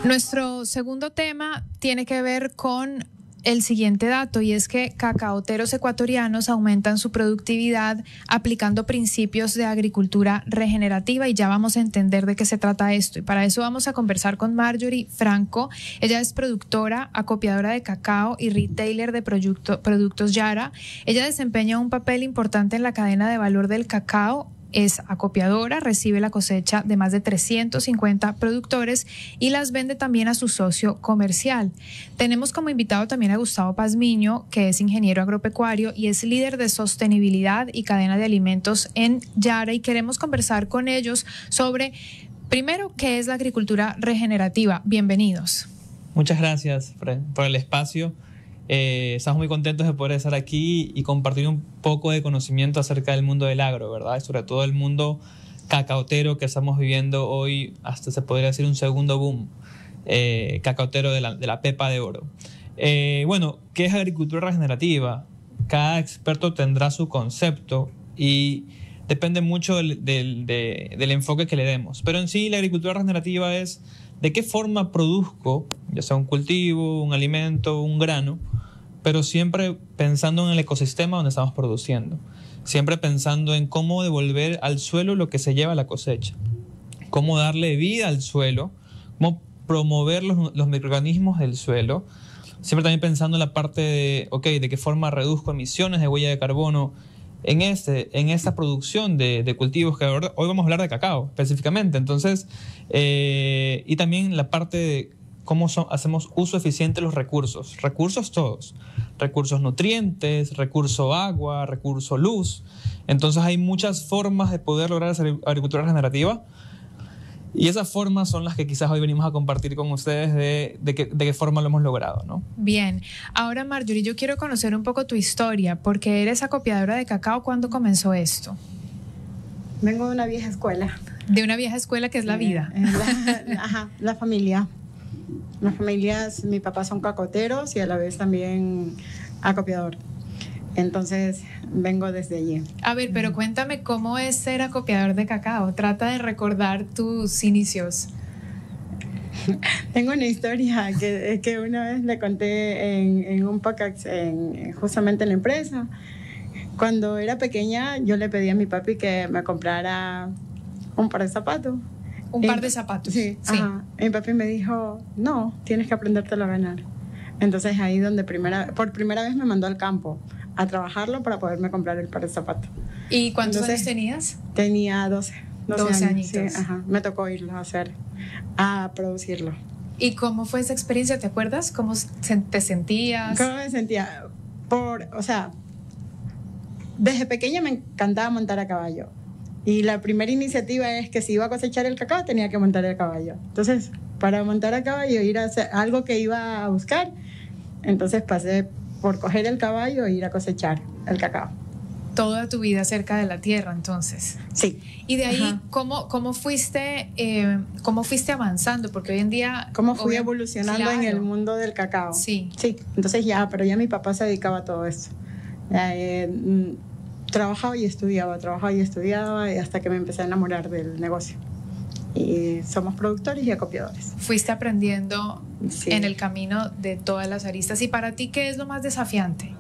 Nuestro segundo tema tiene que ver con el siguiente dato, y es que cacaoteros ecuatorianos aumentan su productividad aplicando principios de agricultura regenerativa, y ya vamos a entender de qué se trata esto. Y para eso vamos a conversar con Marjorie Franco. Ella es productora, acopiadora de cacao y retailer de productos Yara. Ella desempeña un papel importante en la cadena de valor del cacao. Es acopiadora, recibe la cosecha de más de 350 productores y las vende también a su socio comercial. Tenemos como invitado también a Gustavo Pazmiño, que es ingeniero agropecuario y es líder de sostenibilidad y cadena de alimentos en Yara, y queremos conversar con ellos sobre, primero, qué es la agricultura regenerativa. Bienvenidos. Muchas gracias, Fred, por el espacio. Estamos muy contentos de poder estar aquí y compartir un poco de conocimiento acerca del mundo del agro, ¿verdad? Y sobre todo el mundo cacaotero que estamos viviendo hoy, hasta se podría decir un segundo boom cacaotero de la pepa de oro. Bueno, ¿qué es agricultura regenerativa? Cada experto tendrá su concepto y depende mucho del enfoque que le demos. Pero en sí, la agricultura regenerativa es de qué forma produzco, ya sea un cultivo, un alimento, un grano, pero siempre pensando en el ecosistema donde estamos produciendo, siempre pensando en cómo devolver al suelo lo que se lleva a la cosecha, cómo darle vida al suelo, cómo promover los microorganismos del suelo, siempre también pensando en la parte de, de qué forma reduzco emisiones de huella de carbono en esta producción de cultivos, que hoy vamos a hablar de cacao específicamente. Entonces, y también la parte de cómo hacemos uso eficiente de los recursos todos, recursos nutrientes, recurso agua, recurso luz. Entonces hay muchas formas de poder lograr esa agricultura regenerativa, y esas formas son las que quizás hoy venimos a compartir con ustedes de qué forma lo hemos logrado, ¿no? Bien. Ahora, Marjorie, yo quiero conocer un poco tu historia, porque eres acopiadora de cacao. ¿Cuándo comenzó esto? Vengo de una vieja escuela. De una vieja escuela que es la vida. La familia. Las familias, mi papá son cacaoteros y a la vez también acopiador. Entonces, vengo desde allí. A ver, pero cuéntame cómo es ser acopiador de cacao. Trata de recordar tus inicios. Tengo una historia que una vez le conté en un podcast justamente en la empresa. Cuando era pequeña, yo le pedí a mi papi que me comprara un par de zapatos. ¿Un par de zapatos? Sí. Ajá. Mi papi me dijo, no, tienes que aprendértelo a ganar. Entonces ahí donde por primera vez me mandó al campo a trabajarlo para poderme comprar el par de zapatos. ¿Y cuántos años tenías? Tenía 12 añitos. Sí, me tocó irlo a producirlo. ¿Y cómo fue esa experiencia? ¿Te acuerdas? ¿Cómo te sentías? ¿Cómo me sentía? Desde pequeña me encantaba montar a caballo. Y la primera iniciativa es que si iba a cosechar el cacao tenía que montar el caballo. Entonces, para montar a caballo, ir a hacer algo que iba a buscar, entonces pasé por coger el caballo e ir a cosechar el cacao. Toda tu vida cerca de la tierra, entonces. Sí. Y de ahí, ¿cómo fuiste avanzando? Porque hoy en día... ¿Cómo fui evolucionando en el mundo del cacao? Sí. Sí, entonces pero ya mi papá se dedicaba a todo eso. Trabajaba y estudiaba y hasta que me empecé a enamorar del negocio. Y somos productores y acopiadores. Fuiste aprendiendo en el camino de todas las aristas. ¿Y para ti qué es lo más desafiante?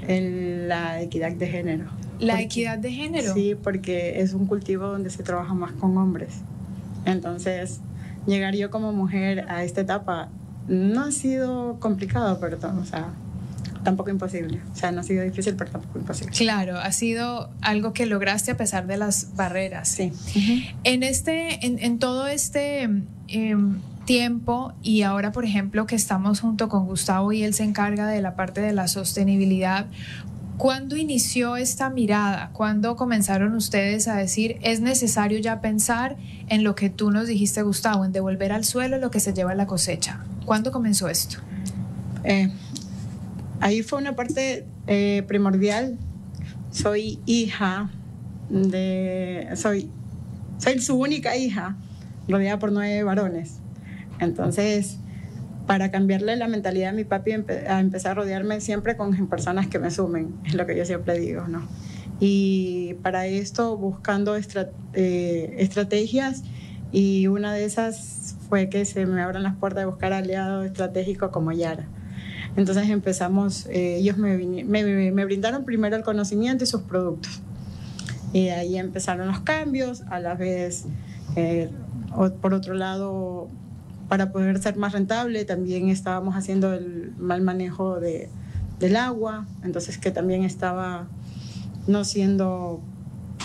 La equidad de género. ¿Equidad de género? Sí, porque es un cultivo donde se trabaja más con hombres. Entonces, llegar yo como mujer a esta etapa no ha sido complicado, pero tampoco imposible. No ha sido difícil, pero tampoco imposible. Claro, ha sido algo que lograste a pesar de las barreras. Sí. En todo este tiempo, y ahora, por ejemplo, que estamos junto con Gustavo y él se encarga de la parte de la sostenibilidad, ¿cuándo inició esta mirada? ¿Cuándo comenzaron ustedes a decir, es necesario ya pensar en lo que tú nos dijiste, Gustavo, en devolver al suelo lo que se lleva a la cosecha? ¿Cuándo comenzó esto? Ahí fue una parte primordial. Soy su única hija, rodeada por 9 varones. Entonces, para cambiarle la mentalidad a mi papi, a empezar a rodearme siempre con personas que me sumen, es lo que yo siempre digo, ¿no? Y para esto buscando estrategias, y una de esas fue que se me abran las puertas de buscar aliados estratégicos como Yara. Entonces empezamos, ellos me brindaron primero el conocimiento y sus productos. Y de ahí empezaron los cambios, a la vez, por otro lado, para poder ser más rentable, también estábamos haciendo el mal manejo del agua, entonces que también estaba no siendo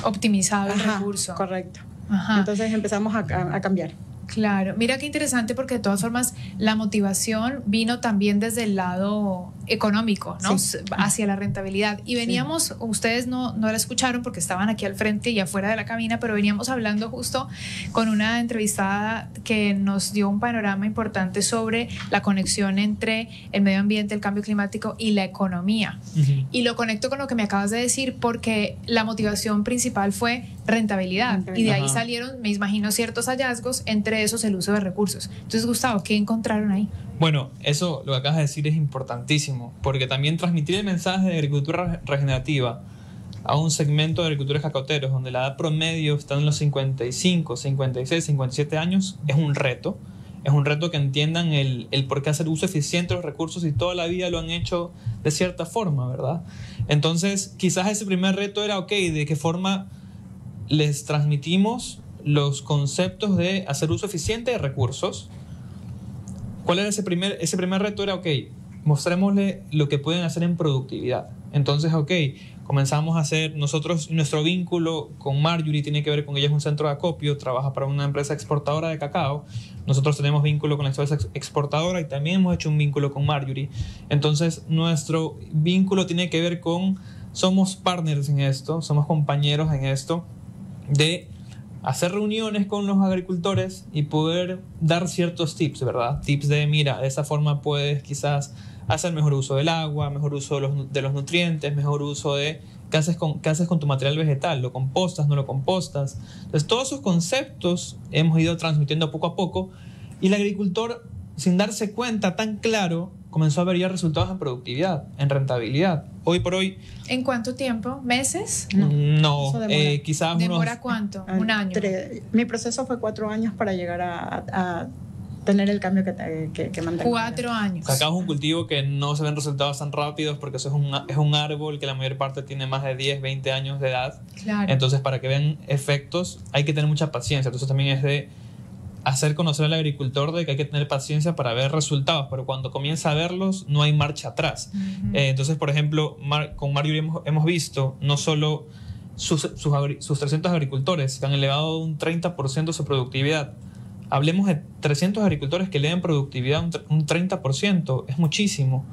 optimizado el recurso. Correcto. Ajá. Entonces empezamos a cambiar. Claro, mira qué interesante, porque de todas formas la motivación vino también desde el lado económico, ¿no? Sí. Hacia la rentabilidad. Y veníamos, sí, ustedes no la escucharon porque estaban aquí al frente y afuera de la cabina, pero veníamos hablando justo con una entrevistada que nos dio un panorama importante sobre la conexión entre el medio ambiente, el cambio climático y la economía. Uh-huh. Y lo conecto con lo que me acabas de decir, porque la motivación principal fue rentabilidad. Y de ahí, ajá, salieron, me imagino, ciertos hallazgos, entre esos el uso de recursos. Entonces, Gustavo, ¿qué encontraron ahí? Bueno, eso lo que acabas de decir es importantísimo, porque también transmitir el mensaje de agricultura regenerativa a un segmento de agricultores cacauteros donde la edad promedio está en los 55, 56, 57 años es un reto. Es un reto que entiendan el por qué hacer uso eficiente de los recursos y toda la vida lo han hecho de cierta forma, ¿verdad? Entonces, quizás ese primer reto era, ok, ¿de qué forma les transmitimos los conceptos de hacer uso eficiente de recursos? ¿Cuál era ese primer reto? Era, ok, mostrémosle lo que pueden hacer en productividad. Entonces, ok, comenzamos a hacer nosotros, nuestro vínculo con Marjorie tiene que ver con ella, es un centro de acopio, trabaja para una empresa exportadora de cacao. Nosotros tenemos vínculo con la empresa exportadora y también hemos hecho un vínculo con Marjorie. Entonces, nuestro vínculo tiene que ver con, somos partners en esto, somos compañeros en esto, de hacer reuniones con los agricultores y poder dar ciertos tips, ¿verdad? Tips de, mira, de esa forma puedes quizás hacer mejor uso del agua, mejor uso de los nutrientes, mejor uso de qué haces con tu material vegetal, lo compostas, no lo compostas. Entonces, todos esos conceptos hemos ido transmitiendo poco a poco y el agricultor, sin darse cuenta tan claro, comenzó a ver ya resultados en productividad, en rentabilidad. Hoy por hoy... ¿En cuánto tiempo? ¿Meses? No, quizás ¿demora cuánto? ¿Un año? Mi proceso fue 4 años para llegar a tener el cambio que mantengo. 4 años. Cacao es un cultivo que no se ven resultados tan rápidos porque eso es un árbol que la mayor parte tiene más de 10, 20 años de edad. Claro. Entonces, para que vean efectos hay que tener mucha paciencia. Entonces, también es de hacer conocer al agricultor de que hay que tener paciencia para ver resultados, pero cuando comienza a verlos no hay marcha atrás. Uh-huh. Entonces, por ejemplo, con Marjorie hemos visto no solo sus 300 agricultores que han elevado un 30% su productividad. Hablemos de 300 agricultores que elevan productividad un 30%, es muchísimo.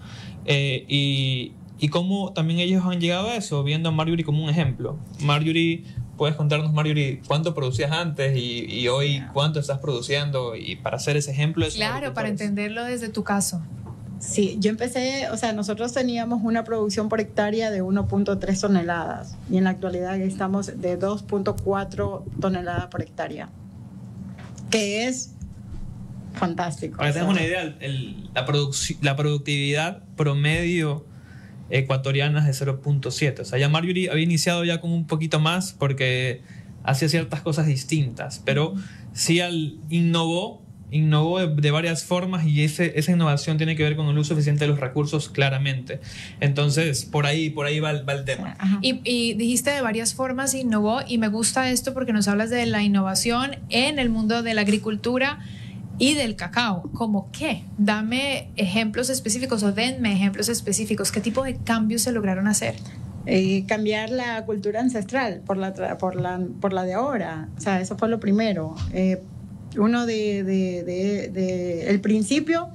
Y cómo también ellos han llegado a eso, viendo a Marjorie como un ejemplo. Marjorie, ¿puedes contarnos, Marjorie, cuánto producías antes y hoy cuánto estás produciendo? Y para hacer ese ejemplo... Claro, para entenderlo desde tu caso. Sí, yo empecé, o sea, nosotros teníamos una producción por hectárea de 1.3 toneladas y en la actualidad estamos de 2.4 toneladas por hectárea, que es fantástico. Para que tengas una idea, la productividad promedio ecuatoriana es de 0.7. O sea, ya Marjorie había iniciado ya con un poquito más porque hacía ciertas cosas distintas, pero sí innovó de varias formas y esa innovación tiene que ver con el uso eficiente de los recursos, claramente. Entonces, por ahí va el tema. Y dijiste de varias formas, innovó, y me gusta esto porque nos hablas de la innovación en el mundo de la agricultura y del cacao. ¿Cómo qué? Dame ejemplos específicos o denme ejemplos específicos. ¿Qué tipo de cambios se lograron hacer? Cambiar la cultura ancestral por la de ahora. O sea, eso fue lo primero. El principio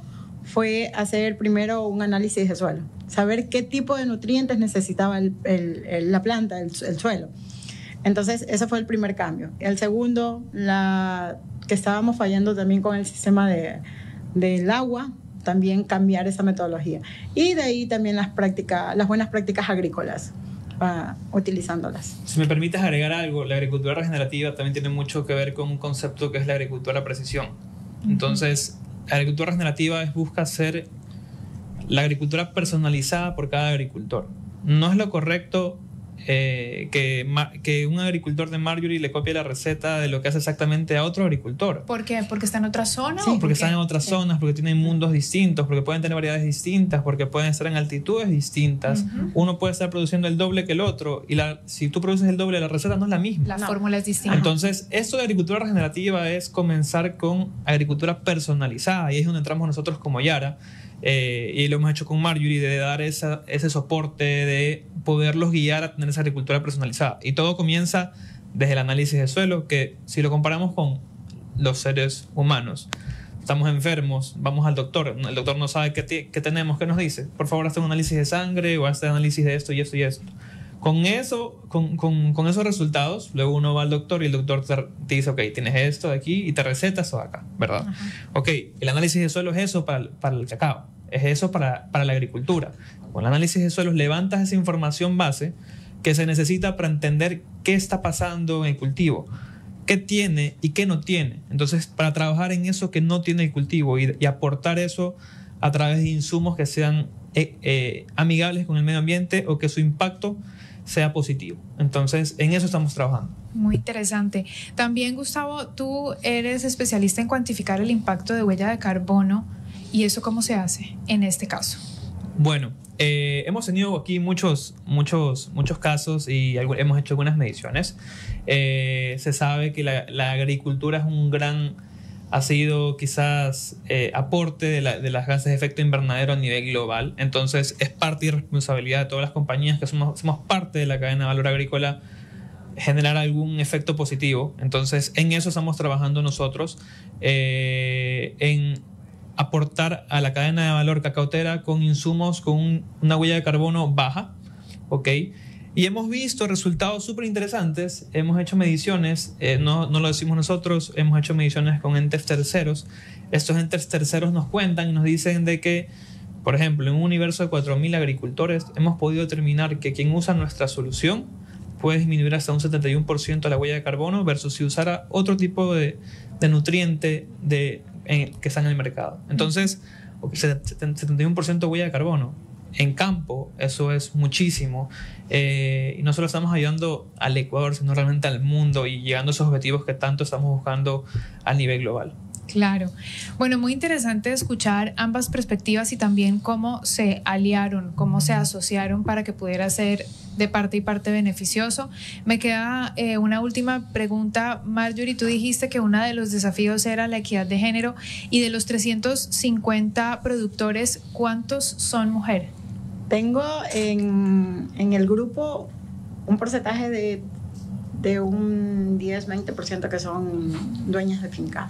fue hacer primero un análisis de suelo, saber qué tipo de nutrientes necesitaba la planta, el suelo. Entonces, ese fue el primer cambio. El segundo, que estábamos fallando también con el sistema del agua, también cambiar esa metodología. Y de ahí también las buenas prácticas agrícolas, utilizándolas. Si me permites agregar algo, la agricultura regenerativa también tiene mucho que ver con un concepto que es la agricultura a precisión. Entonces, la agricultura regenerativa busca ser la agricultura personalizada por cada agricultor. No es lo correcto que un agricultor de Marjorie le copie la receta de lo que hace exactamente a otro agricultor. ¿Por qué? ¿Porque está en otra zona? Sí, porque están en otras zonas, porque tienen mundos distintos, porque pueden tener variedades distintas, porque pueden estar en altitudes distintas. Uno puede estar produciendo el doble que el otro, y si tú produces el doble, la receta no es la misma. La fórmula es distinta. Entonces, esto de agricultura regenerativa es comenzar con agricultura personalizada, y es donde entramos nosotros como Yara. Y lo hemos hecho con Marjorie, de dar ese soporte, de poderlos guiar a tener esa agricultura personalizada. Y todo comienza desde el análisis de suelo, que si lo comparamos con los seres humanos, estamos enfermos, vamos al doctor, el doctor no sabe qué tenemos, ¿qué nos dice? Por favor, hazte un análisis de sangre o hazte un análisis de esto y esto y esto. Con eso, con esos resultados, luego uno va al doctor y el doctor te dice, ok, tienes esto de aquí y te receta eso de acá, ¿verdad? Ajá. Ok, el análisis de suelo es eso para el cacao, es eso para la agricultura. Con el análisis de suelos levantas esa información base que se necesita para entender qué está pasando en el cultivo, qué tiene y qué no tiene. Entonces, para trabajar en eso que no tiene el cultivo y aportar eso a través de insumos que sean amigables con el medio ambiente o que su impacto sea positivo. Entonces, en eso estamos trabajando. Muy interesante. También, Gustavo, tú eres especialista en cuantificar el impacto de huella de carbono. ¿Y eso cómo se hace en este caso? Bueno, hemos tenido aquí muchos casos y hemos hecho algunas mediciones. Se sabe que la agricultura es un gran, ha sido quizás aporte de las gases de efecto invernadero a nivel global. Entonces es parte y responsabilidad de todas las compañías que somos parte de la cadena de valor agrícola generar algún efecto positivo. Entonces en eso estamos trabajando nosotros, en aportar a la cadena de valor cacautera con insumos con una huella de carbono baja, ¿ok? Y hemos visto resultados súper interesantes. Hemos hecho mediciones, no lo decimos nosotros, hemos hecho mediciones con entes terceros. Estos entes terceros nos cuentan y nos dicen de que, por ejemplo, en un universo de 4.000 agricultores, hemos podido determinar que quien usa nuestra solución puede disminuir hasta un 71% la huella de carbono versus si usara otro tipo de nutriente que está en el mercado. Entonces, 71% huella de carbono. En campo, eso es muchísimo. Y no solo estamos ayudando al Ecuador, sino realmente al mundo y llegando a esos objetivos que tanto estamos buscando a nivel global. Claro. Bueno, muy interesante escuchar ambas perspectivas y también cómo se aliaron, cómo se asociaron para que pudiera ser de parte y parte beneficioso. Me queda una última pregunta, Marjorie. Tú dijiste que uno de los desafíos era la equidad de género, y de los 350 productores, ¿cuántos son mujeres? Tengo en el grupo un porcentaje de un 10-20% que son dueñas de finca,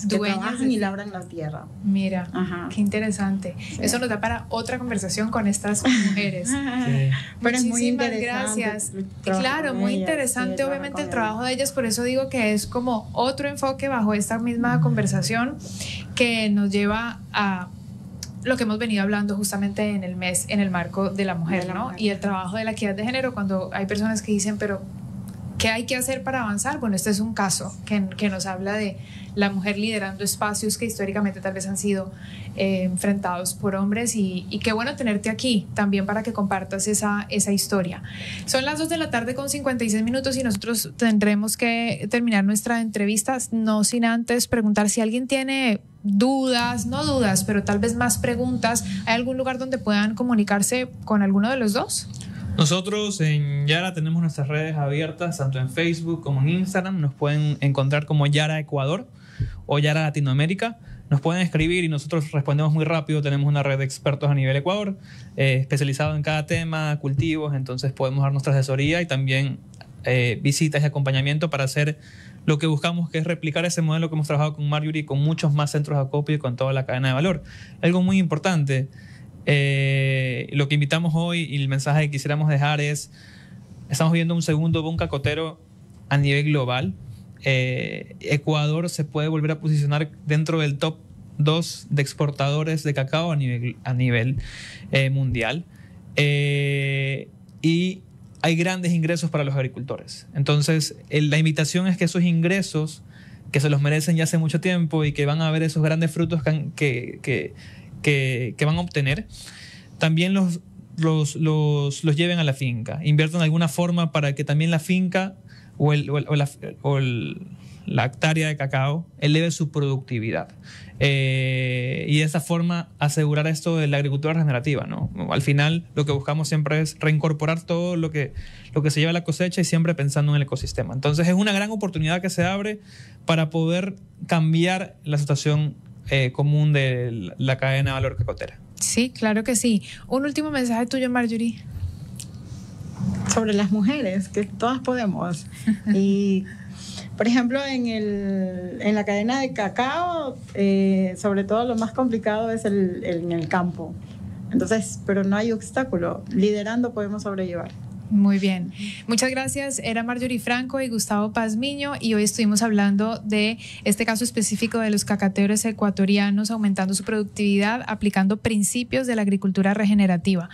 que trabajan y labran la tierra. Mira, ajá, qué interesante. Sí. Eso nos da para otra conversación con estas mujeres. Sí. Pero es muy interesante. Gracias. Claro, muy interesante, sí, obviamente el trabajo de ellas, por eso digo que es como otro enfoque bajo esta misma conversación que nos lleva a lo que hemos venido hablando justamente en el mes, en el marco de la mujer, ¿no? Y el trabajo de la equidad de género, cuando hay personas que dicen, pero ¿qué hay que hacer para avanzar? Bueno, este es un caso que nos habla de la mujer liderando espacios que históricamente tal vez han sido enfrentados por hombres, y qué bueno tenerte aquí también para que compartas esa historia. Son las 2 de la tarde con 56 minutos y nosotros tendremos que terminar nuestra entrevista, no sin antes preguntar si alguien tiene dudas, no dudas, pero tal vez más preguntas. ¿Hay algún lugar donde puedan comunicarse con alguno de los dos? Nosotros en Yara tenemos nuestras redes abiertas, tanto en Facebook como en Instagram. Nos pueden encontrar como Yara Ecuador o Yara Latinoamérica. Nos pueden escribir y nosotros respondemos muy rápido. Tenemos una red de expertos a nivel Ecuador, especializado en cada tema, cultivos. Entonces podemos dar nuestra asesoría y también visitas y acompañamiento para hacer lo que buscamos, que es replicar ese modelo que hemos trabajado con Marjorie, con muchos más centros de acopio y con toda la cadena de valor. Algo muy importante. Lo que invitamos hoy y el mensaje que quisiéramos dejar es: estamos viendo un segundo boom cacotero a nivel global. Ecuador se puede volver a posicionar dentro del top 2 de exportadores de cacao a nivel mundial, y hay grandes ingresos para los agricultores. Entonces la invitación es que esos ingresos, que se los merecen ya hace mucho tiempo y que van a ver esos grandes frutos que van a obtener, también los los lleven a la finca, inviertan de alguna forma para que también la finca la hectárea de cacao eleve su productividad. Y de esa forma asegurar esto de la agricultura regenerativa, ¿no? Al final lo que buscamos siempre es reincorporar todo lo que se lleva a la cosecha y siempre pensando en el ecosistema. Entonces es una gran oportunidad que se abre para poder cambiar la situación común de la cadena de valor cacotera. Sí, claro que sí. Un último mensaje tuyo, Marjorie. Sobre las mujeres, que todas podemos. Y, por ejemplo, en la cadena de cacao, sobre todo lo más complicado es en el campo. Entonces, pero no hay obstáculo. Liderando podemos sobrellevar. Muy bien. Muchas gracias. Era Marjorie Franco y Gustavo Pazmiño y hoy estuvimos hablando de este caso específico de los cacateros ecuatorianos aumentando su productividad aplicando principios de la agricultura regenerativa.